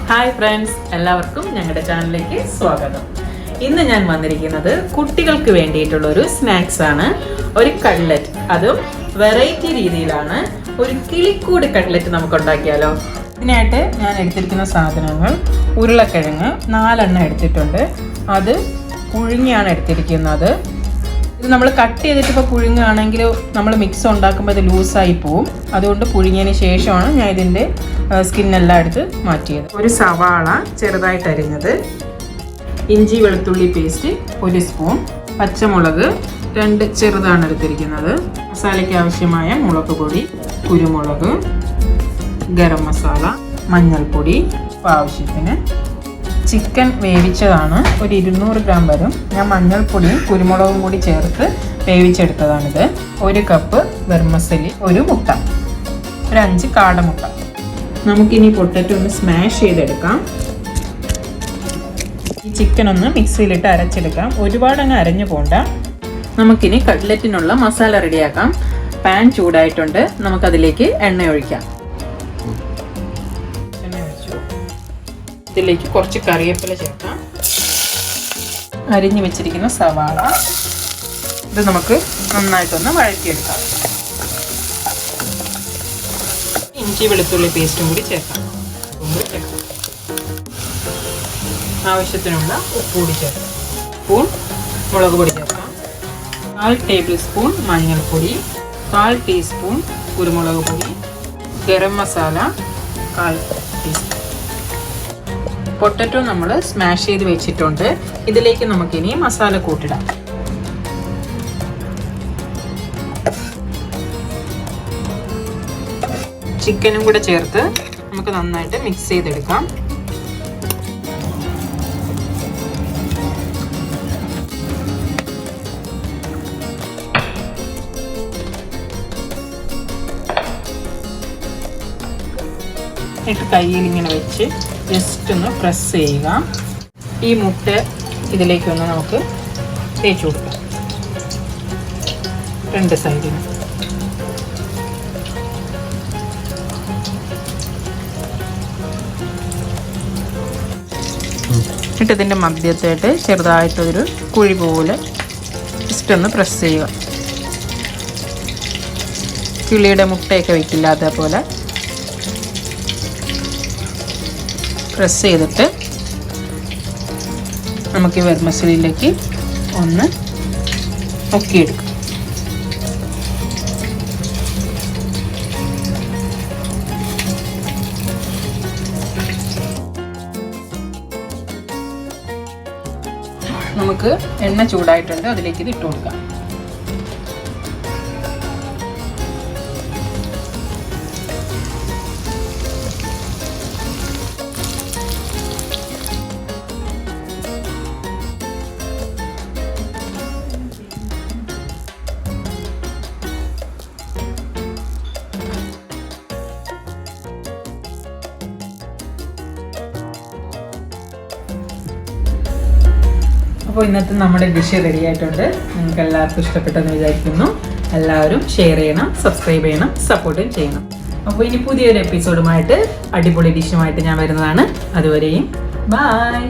Hi friends, എല്ലാവർക്കും ഞങ്ങളുടെ ചാനലിലേക്ക് സ്വാഗതം. ഇന്ന് ഞാൻ വന്നിരിക്കുന്നത് കുട്ടികൾക്ക് വേണ്ടിയിട്ടുള്ള ഒരു സ്നാക്സ് ആണ്. ഒരു കട്ട്ലറ്റ്, അതും വെറൈറ്റി രീതിയിലാണ്. ഒരു കിളിക്കൂട് കട്ട്ലറ്റ് നമുക്ക് ഉണ്ടാക്കിയാലോ? ഇതിനായിട്ട് ഞാൻ എടുത്തിരിക്കുന്ന സാധനങ്ങൾ: ഉരുളക്കിഴങ്ങ് 4 എടുത്തിട്ടുണ്ട്. അത് പുഴുങ്ങിയാണ് എടുത്തിരിക്കുന്നത്. ഇത് നമ്മൾ കട്ട് ചെയ്തിട്ട് ഇപ്പോൾ പുഴുങ്ങുകയാണെങ്കിൽ നമ്മൾ മിക്സ് ഉണ്ടാക്കുമ്പോൾ ഇത് ലൂസായി പോവും. അതുകൊണ്ട് പുഴുങ്ങിയതിന് ശേഷമാണ് ഞാൻ ഇതിൻ്റെ സ്കിന്നെല്ലാം എടുത്ത് മാറ്റിയത്. ഒരു സവാള ചെറുതായിട്ട് അരിഞ്ഞത്, ഇഞ്ചി വെളുത്തുള്ളി പേസ്റ്റ് 1 സ്പൂൺ, പച്ചമുളക് 2 ചെറുതാണ് എടുത്തിരിക്കുന്നത്, മസാലയ്ക്ക് ആവശ്യമായ മുളക് പൊടി, കുരുമുളക്, ഗരം മസാല, മഞ്ഞൾപ്പൊടി ആവശ്യത്തിന്. ചിക്കൻ വേവിച്ചതാണ്, ഒരു 200 ഗ്രാം വരും. ഞാൻ മഞ്ഞൾപ്പൊടിയും കുരുമുളകും കൂടി ചേർത്ത് വേവിച്ചെടുത്തതാണിത്. 1 കപ്പ് വെർമസലി, 1 മുട്ട, ഒരു 5 കാടമുട്ട. നമുക്കിനി പൊട്ടറ്റോ ഒന്ന് സ്മാഷ് ചെയ്തെടുക്കാം. ഈ ചിക്കൻ ഒന്ന് മിക്സിയിലിട്ട് അരച്ചെടുക്കാം. ഒരുപാട് അങ്ങ് അരഞ്ഞു പോണ്ട. നമുക്കിനി കട്ട്ലറ്റിനുള്ള മസാല റെഡിയാക്കാം. പാൻ ചൂടായിട്ടുണ്ട്, നമുക്കതിലേക്ക് എണ്ണ ഒഴിക്കാം. ഇതിലേക്ക് കുറച്ച് കറിവേപ്പില ചേർക്കാം. അരിഞ്ഞു വെച്ചിരിക്കുന്ന സവാള, ഇത് നമുക്ക് നന്നായിട്ടൊന്ന് വഴറ്റിയെടുക്കാം. ഇഞ്ചി വെളുത്തുള്ളി പേസ്റ്റും കൂടി ചേർക്കാം. ആവശ്യത്തിനുള്ള ഉപ്പ് കൂടി ചേർക്കാം. സ്പൂൺ മുളക് പൊടി ചേർക്കാം. 1/4 ടേബിൾ സ്പൂൺ മഞ്ഞൾപ്പൊടി, 1/4 ടീസ്പൂൺ കുരുമുളക് പൊടി, ഗരം മസാല 1/4 ടീസ്പൂൺ. പൊട്ടറ്റോ നമ്മൾ സ്മാഷ് ചെയ്ത് വെച്ചിട്ടുണ്ട്. ഇതിലേക്ക് നമുക്കിനി മസാല കൂട്ടിടാം. ചിക്കനും കൂടെ ചേർത്ത് നമുക്ക് നന്നായിട്ട് മിക്സ് ചെയ്തെടുക്കാം. എന്നിട്ട് കയ്യിൽ ഇങ്ങനെ വെച്ച് ജസ്റ്റ് ഒന്ന് പ്രസ് ചെയ്യുക. ഈ മുട്ട ഇതിലേക്കൊന്ന് നമുക്ക് തേച്ച് കൊടുക്കാം 2 സൈഡിലും. എന്നിട്ട് ഇതിൻ്റെ മധ്യത്തായിട്ട് ചെറുതായിട്ടൊരു കുഴി പോലെ ജസ്റ്റ് ഒന്ന് പ്രസ് ചെയ്യുക. കിളിയുടെ മുട്ടയൊക്കെ വയ്ക്കില്ല, അതേപോലെ പ്രസ് ചെയ്തിട്ട് നമുക്ക് ഈ വെർമസലിയിലേക്ക് ഒന്ന് മുക്കിയെടുക്കാം. നമുക്ക് എണ്ണ ചൂടായിട്ടുണ്ട്, അതിലേക്ക് ഇത് ഇട്ട് കൊടുക്കാം. അപ്പോൾ ഇന്നത്തെ നമ്മുടെ ഡിഷ് റെഡി ആയിട്ടുണ്ട്. നിങ്ങൾക്ക് എല്ലാവർക്കും ഇഷ്ടപ്പെട്ടെന്ന് വിചാരിക്കുന്നു. എല്ലാവരും ഷെയർ ചെയ്യണം, സബ്സ്ക്രൈബ് ചെയ്യണം, സപ്പോർട്ടും ചെയ്യണം. അപ്പോൾ ഇനി പുതിയൊരു എപ്പിസോഡുമായിട്ട്, അടിപൊളി ഡിഷുമായിട്ട് ഞാൻ വരുന്നതാണ്. അതുവരെയും ബൈ.